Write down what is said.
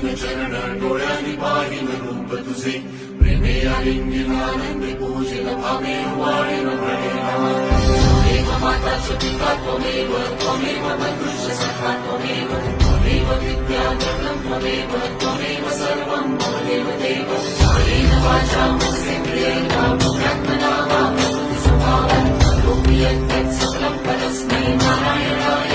पाहिन चरण डोळ्यांनी पाहिन रूप तुझे प्रेमे आलिंगिन आनंदी पूजिन भावे वाळेन प्रणेन त्वमेव माता च पिता त्वमेव त्वमेव बन्धुश्च सखा त्वमेव त्वमेव विद्या जगतं त्वमेव त्वमेव सर्वं मम देवदेव कायेन वाचा मनसेन्द्रियेण बुद्ध्यात्मना वा प्रकृतिस्वभावात् करोमि यत् सकलं परस्मै नारायणाय